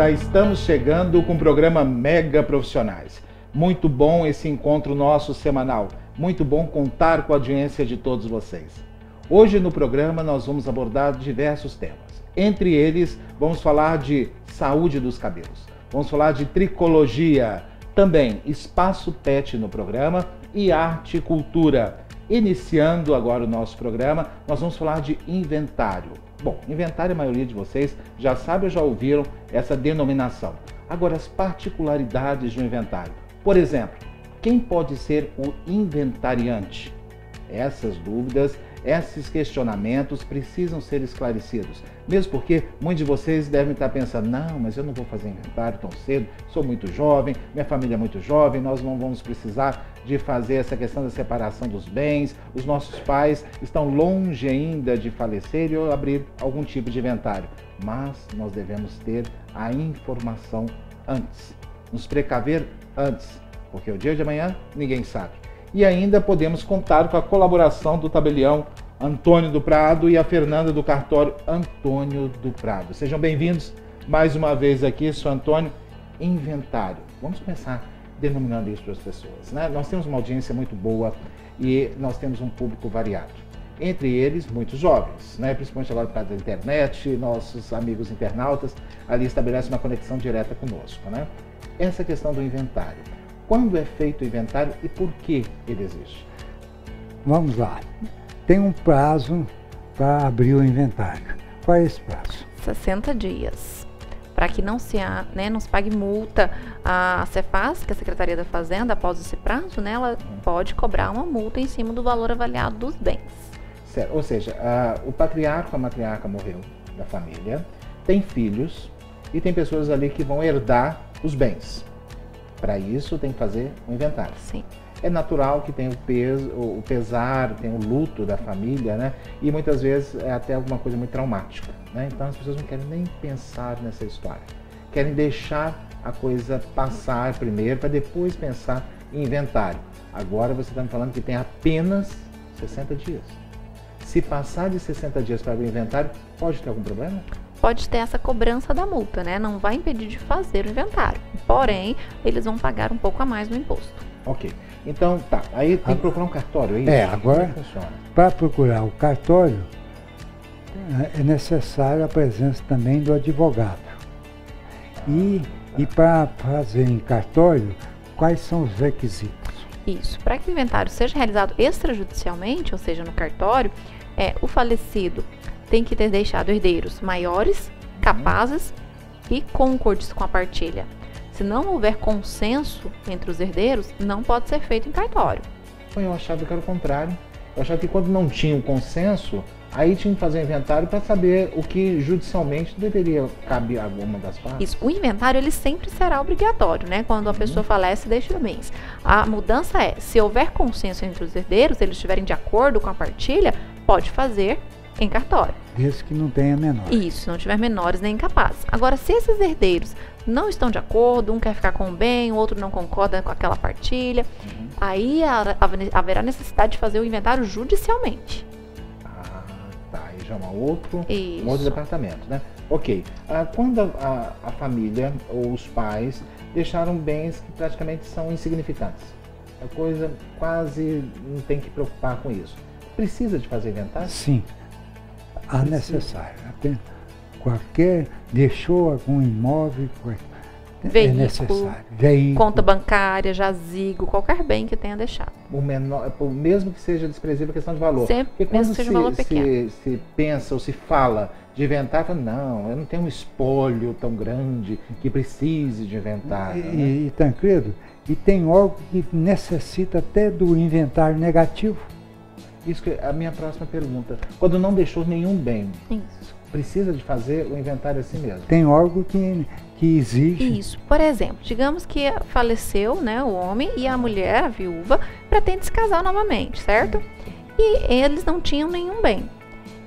Já estamos chegando com o programa Mega Profissionais. Muito bom esse encontro nosso semanal. Muito bom contar com a audiência de todos vocês. Hoje no programa nós vamos abordar diversos temas. Entre eles, vamos falar de saúde dos cabelos. Vamos falar de tricologia, também espaço pet no programa e arte e cultura. Iniciando agora o nosso programa, nós vamos falar de inventário. Bom, inventário a maioria de vocês já sabe ou já ouviram essa denominação. Agora, as particularidades do inventário. Por exemplo, quem pode ser o inventariante? Essas dúvidas, esses questionamentos precisam ser esclarecidos. Mesmo porque muitos de vocês devem estar pensando, não, mas eu não vou fazer inventário tão cedo, sou muito jovem, minha família é muito jovem, nós não vamos precisar de fazer essa questão da separação dos bens, os nossos pais estão longe ainda de falecer e eu abrir algum tipo de inventário. Mas nós devemos ter a informação antes, nos precaver antes, porque o dia de amanhã ninguém sabe. E ainda podemos contar com a colaboração do tabelião Antônio do Prado e a Fernanda do cartório Antônio do Prado. Sejam bem-vindos mais uma vez aqui, sou Antônio. Inventário. Vamos começar denominando isso para as pessoas, né? Nós temos uma audiência muito boa e nós temos um público variado. Entre eles, muitos jovens, né? Principalmente agora por causa da internet, nossos amigos internautas ali estabelecem uma conexão direta conosco, né? Essa questão do inventário. Quando é feito o inventário e por que ele existe? Vamos lá. Tem um prazo para abrir o inventário. Qual é esse prazo? 60 dias. Para que não se pague multa. A Cefaz, que é a Secretaria da Fazenda, após esse prazo, né, ela pode cobrar uma multa em cima do valor avaliado dos bens. Certo. Ou seja, o patriarca, a matriarca morreu da família, tem filhos e tem pessoas ali que vão herdar os bens. Para isso tem que fazer um inventário. Sim. É natural que tenha o pesar, tem o luto da família, né? E muitas vezes é até alguma coisa muito traumática, né? Então as pessoas não querem nem pensar nessa história. Querem deixar a coisa passar primeiro para depois pensar em inventário. Agora você está me falando que tem apenas 60 dias. Se passar de 60 dias para abrir o inventário, pode ter algum problema? Pode ter essa cobrança da multa, né? Não vai impedir de fazer o inventário. Porém, eles vão pagar um pouco a mais no imposto. Ok. Então, tá. Aí tem que procurar um cartório, é isso? Agora, para procurar o cartório, é necessário a presença também do advogado. E para fazer em cartório, quais são os requisitos? Isso. Para que o inventário seja realizado extrajudicialmente, ou seja, no cartório, o falecido tem que ter deixado herdeiros maiores, capazes e concordes com a partilha. Se não houver consenso entre os herdeiros, não pode ser feito em cartório. Eu achava que era o contrário. Eu achava que quando não tinha um consenso, aí tinha que fazer um inventário para saber o que judicialmente deveria caber a alguma das partes. Isso. O inventário ele sempre será obrigatório, né? Quando a pessoa falece, deixa bens. A mudança é, se houver consenso entre os herdeiros, eles estiverem de acordo com a partilha, pode fazer em cartório. Desde que não tenha menores. Isso, não tiver menores nem incapazes. Agora, se esses herdeiros não estão de acordo, um quer ficar com o bem, o outro não concorda com aquela partilha, aí haverá necessidade de fazer o inventário judicialmente. Tá. Aí já é um outro departamento, né? Ok. Quando a família ou os pais deixaram bens que praticamente são insignificantes, a coisa quase não tem que preocupar com isso. Precisa de fazer inventário? Sim. Necessário. Deixou algum imóvel, veículo, é necessário. Veículo, conta bancária, jazigo, qualquer bem que tenha deixado. O menor, mesmo que seja desprezível a questão de valor. Sempre, porque quando mesmo que seja um valor pequeno. Se pensa ou se fala de inventário, fala, não, eu não tenho um espólio tão grande que precise de inventário. E Tancredo, e tem órgão que necessita até do inventário negativo. Isso que é a minha próxima pergunta. Quando não deixou nenhum bem, precisa de fazer o inventário assim mesmo? Tem órgão que exige. Isso. Por exemplo, digamos que faleceu, né, o homem e a mulher, a viúva, pretende se casar novamente, certo? E eles não tinham nenhum bem.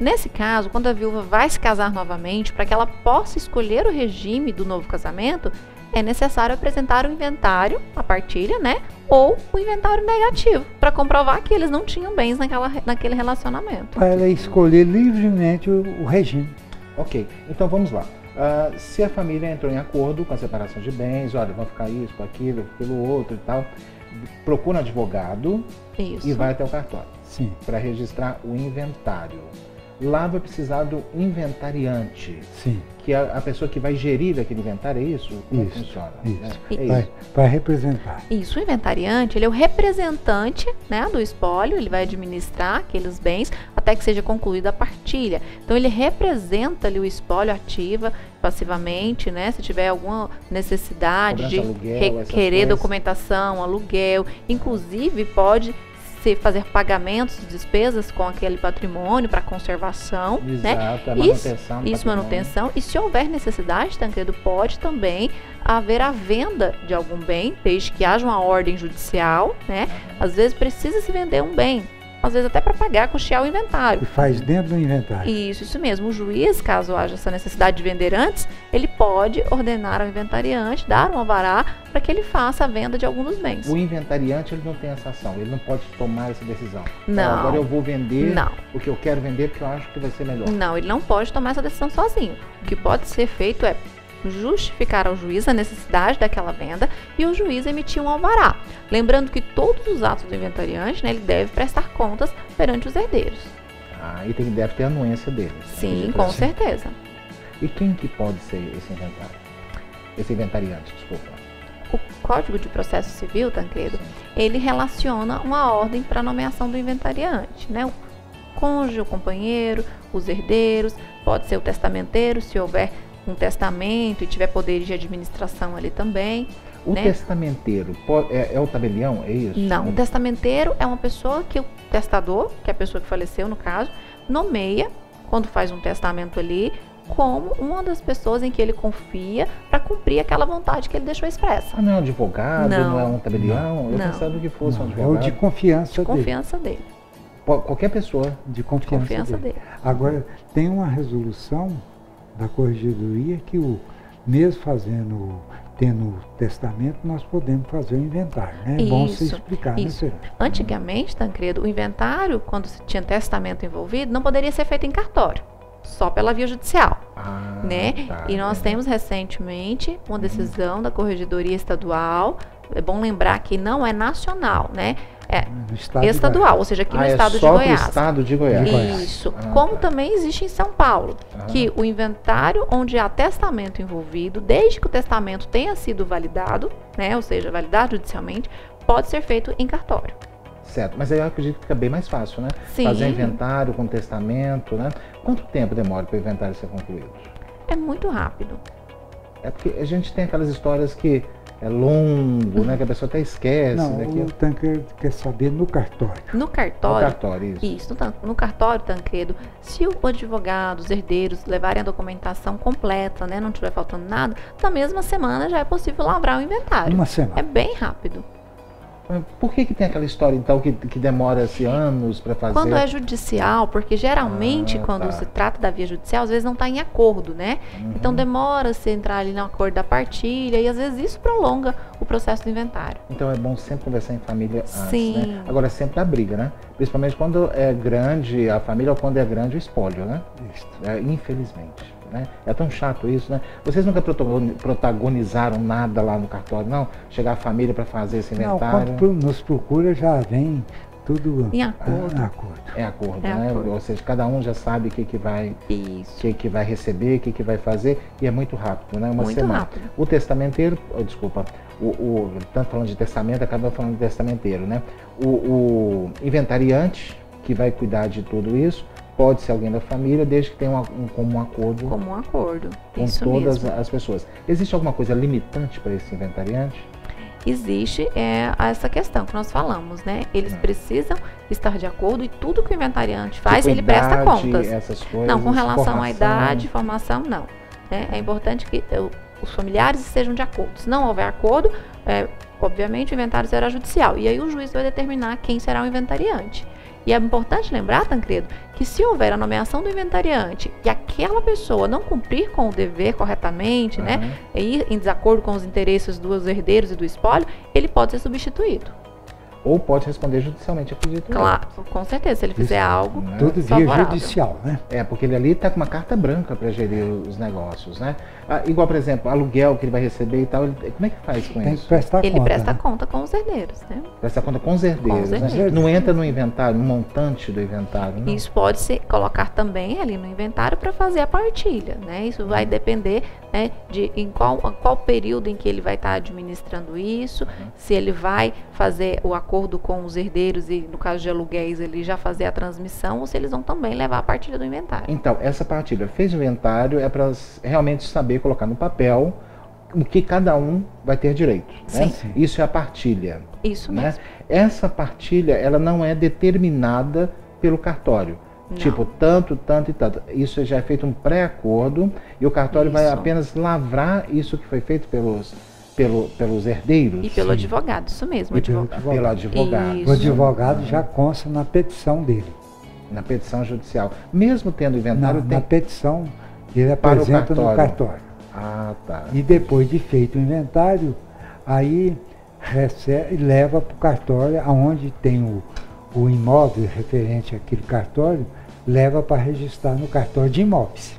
Nesse caso, quando a viúva vai se casar novamente, para que ela possa escolher o regime do novo casamento, é necessário apresentar o inventário, a partilha, né? Ou o inventário negativo, para comprovar que eles não tinham bens naquele relacionamento. Para ela escolher livremente o regime. Ok, então vamos lá. Se a família entrou em acordo com a separação de bens, olha, vão ficar isso, com aquilo outro e tal, procura um advogado Isso. e vai até o cartório Sim. para registrar o inventário. Lá vai precisar do inventariante, Sim. que é a pessoa que vai gerir aquele inventário, é isso? Como Isso, funciona? isso. É isso. Vai representar. Isso, o inventariante, ele é o representante, né, do espólio, ele vai administrar aqueles bens até que seja concluída a partilha. Então, ele representa ali o espólio ativa, passivamente, né, se tiver alguma necessidade de aluguel, requerer documentação, aluguel, inclusive pode fazer pagamentos de despesas com aquele patrimônio para conservação, né? Exato, a manutenção. Isso, manutenção. E se houver necessidade, Tancredo, pode também haver a venda de algum bem, desde que haja uma ordem judicial, né? Às vezes precisa se vender um bem, às vezes até para pagar, custear o inventário. E faz dentro do inventário. Isso mesmo. O juiz, caso haja essa necessidade de vender antes, ele pode ordenar ao inventariante, dar um alvará para que ele faça a venda de algum dos bens. O inventariante, ele não tem essa ação, ele não pode tomar essa decisão. Não. Agora eu vou vender Não. o que eu quero vender porque eu acho que vai ser melhor. Não, ele não pode tomar essa decisão sozinho. O que pode ser feito é justificar ao juiz a necessidade daquela venda e o juiz emitir um alvará. Lembrando que todos os atos do inventariante, né, ele deve prestar contas perante os herdeiros. E deve ter a anuência deles. Sim, com certeza. E quem que pode ser esse inventário? Esse inventariante, desculpa. O Código de Processo Civil, Tancredo, ele relaciona uma ordem para a nomeação do inventariante, né? O cônjuge, o companheiro, os herdeiros, pode ser o testamenteiro, se houver um testamento e tiver poderes de administração ali também. O testamenteiro é o tabelião, é isso? Não, o testamenteiro é uma pessoa que o testador, que é a pessoa que faleceu no caso, nomeia, quando faz um testamento ali, como uma das pessoas em que ele confia para cumprir aquela vontade que ele deixou expressa. Não é um advogado, não é um tabelião? Eu não. pensava que fosse um É advogado. o de confiança dele. Confiança dele. Qualquer pessoa. De confiança dele. Agora, tem uma resolução da Corregedoria que mesmo tendo testamento, nós podemos fazer o inventário, né? É bom você explicar, isso. né? Antigamente, Tancredo, o inventário, quando se tinha testamento envolvido, não poderia ser feito em cartório, só pela via judicial, né? Tá, e nós temos recentemente uma decisão da Corregedoria Estadual, é bom lembrar que não é nacional, né? É estadual, ou seja, aqui no estado de Goiás. Só estado de Goiás. Isso. Como também existe em São Paulo, que o inventário onde há testamento envolvido, desde que o testamento tenha sido validado, né, ou seja, validado judicialmente, pode ser feito em cartório. Certo, mas aí eu acredito que fica bem mais fácil, né? Sim. Fazer inventário com testamento, né? Quanto tempo demora para o inventário ser concluído? É muito rápido. É porque a gente tem aquelas histórias que é longo, né? Que a pessoa até esquece. Não, o Tancredo quer saber no cartório. No cartório? No cartório, isso. No cartório, Tancredo, se o advogado, os herdeiros levarem a documentação completa, né? Não estiver faltando nada, na mesma semana já é possível lavrar o inventário. Uma semana. É bem rápido. Por que tem aquela história, então, que demora-se anos para fazer? Quando é judicial, porque geralmente quando se trata da via judicial, às vezes não está em acordo, né? Então demora-se entrar ali no acordo da partilha e às vezes isso prolonga o processo do inventário. Então é bom sempre conversar em família antes, Sim. né? Agora sempre dá briga, né? Principalmente quando é grande a família ou quando é grande o espólio, né? Isso. Infelizmente. Né? É tão chato isso, né? Vocês nunca protagonizaram nada lá no cartório, não? Chegar a família para fazer esse inventário? Não, quando nos procura já vem tudo em acordo. É acordo, né? Ou seja, cada um já sabe o que vai receber, o que vai fazer, e é muito rápido, né? Uma muito semana. Rápido. O testamenteiro, desculpa, tanto falando de testamento, acaba falando de testamenteiro, né? O inventariante, que vai cuidar de tudo isso, pode ser alguém da família, desde que tenha um comum acordo. Comum acordo, com isso todas mesmo. as pessoas. Existe alguma coisa limitante para esse inventariante? Existe essa questão que nós falamos, né? Eles precisam estar de acordo e tudo que o inventariante faz, ele presta contas. Essas coisas, não, com relação formação. à idade, formação, não. Né? É importante que os familiares estejam de acordo. Se não houver acordo, obviamente o inventário será judicial. E aí o juiz vai determinar quem será o inventariante. E é importante lembrar, Tancredo, que se houver a nomeação do inventariante e aquela pessoa não cumprir com o dever corretamente, né, e em desacordo com os interesses dos herdeiros e do espólio, ele pode ser substituído. Ou pode responder judicialmente, acredito eu. Claro, com certeza, se ele fizer algo, Né? Tudo via favorável. judicial, né? Porque ele ali está com uma carta branca para gerir os negócios, né? Igual, por exemplo, aluguel que ele vai receber e tal, como é que faz com Tem que isso? prestar Ele conta. presta né? conta com os herdeiros, né? Presta conta com os herdeiros, Com os né? herdeiros. Não entra no inventário, no montante do inventário, não? Isso pode se colocar também ali no inventário para fazer a partilha, né? Isso vai depender, né, de em qual período em que ele vai estar administrando isso, se ele vai fazer o acordo com os herdeiros e, no caso de aluguéis, ele já fazer a transmissão, ou se eles vão também levar a partilha do inventário. Então, essa partilha fez o inventário é para realmente saber colocar no papel o que cada um vai ter direito, né? Sim. Isso é a partilha. Isso Né? mesmo. Essa partilha, ela não é determinada pelo cartório. Não. Tipo, tanto, tanto e tanto. Isso já é feito um pré-acordo e o cartório vai Isso. apenas lavrar isso que foi feito pelos herdeiros. E pelo advogado, isso mesmo, E pelo advogado. Pelo advogado. Isso. O advogado já consta na petição dele. Na petição judicial. Mesmo tendo inventário, Na petição, ele Para o apresenta no cartório. cartório. Ah, tá. E depois de feito o inventário, aí leva para o cartório, aonde tem o imóvel referente àquele cartório, leva para registrar no cartório de imóveis.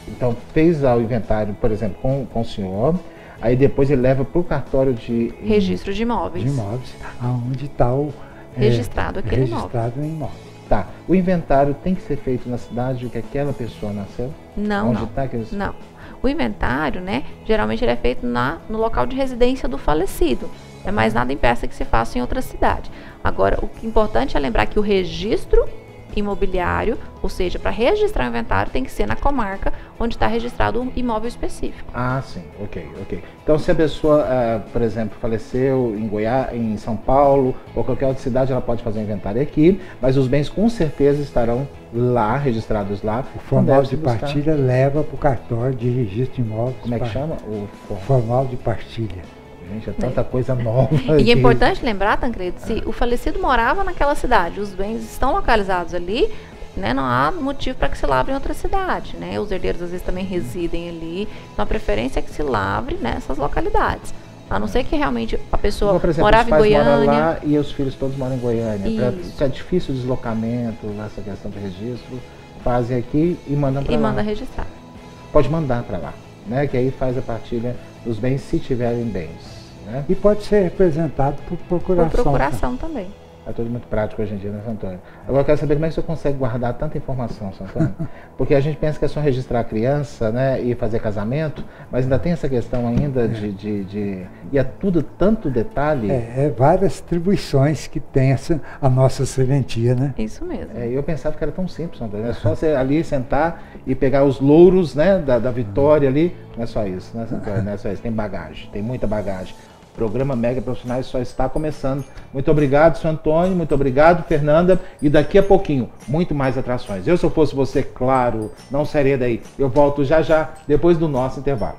Então, fez o inventário, por exemplo, com o senhor, aí depois ele leva para o cartório de Registro de imóveis. De imóveis, aonde está o Registrado aquele imóvel. registrado o imóvel. Tá. O inventário tem que ser feito na cidade que aquela pessoa nasceu? Não, Onde não. está aqueles... Não. O inventário, né, geralmente ele é feito no local de residência do falecido. É mais nada impeça que se faça em outra cidade. Agora, o que é importante é lembrar que o registro imobiliário, ou seja, para registrar o inventário, tem que ser na comarca onde está registrado um imóvel específico. Ah, sim, ok. Então, se a pessoa, por exemplo, faleceu em Goiás, em São Paulo ou qualquer outra cidade, ela pode fazer o inventário aqui, mas os bens com certeza estarão lá, registrados lá. O formal Então, de deve-se buscar. partilha leva para o cartório de registro de imóveis. Como é que chama? O Formal de partilha. Gente, é tanta coisa nova. E que- é importante lembrar, Tancredo, se o falecido morava naquela cidade, os bens estão localizados ali, né, não há motivo para que se lavre em outra cidade, né? Os herdeiros às vezes também residem ali, então a preferência é que se lavre nessas localidades. A não ser que realmente a pessoa Então, por exemplo, morava os em pais moram Goiânia. lá e os filhos todos moram em Goiânia. Isso. Fica difícil o deslocamento, essa questão de registro. Fazem aqui e mandam para E lá. manda registrar. Pode mandar para lá, né? Que aí faz a partilha dos bens se tiverem bens. Né? E pode ser representado por procuração. Por procuração também. É tudo muito prático hoje em dia, né, São Antônio? Agora eu quero saber como é que você consegue guardar tanta informação, São Antônio? Porque a gente pensa que é só registrar a criança, né, e fazer casamento, mas ainda tem essa questão ainda E é tudo tanto detalhe. É várias atribuições que tem a nossa serventia, né? Isso mesmo. Eu pensava que era tão simples, São Antônio. É só você ali sentar e pegar os louros, né, da vitória ali. Não é só isso, né, São Antônio? Não é só isso. Tem bagagem, tem muita bagagem. O programa Mega Profissionais só está começando. Muito obrigado, São Antônio. Muito obrigado, Fernanda. E daqui a pouquinho, muito mais atrações. Se eu fosse você, claro, não sairia daí. Eu volto já, depois do nosso intervalo.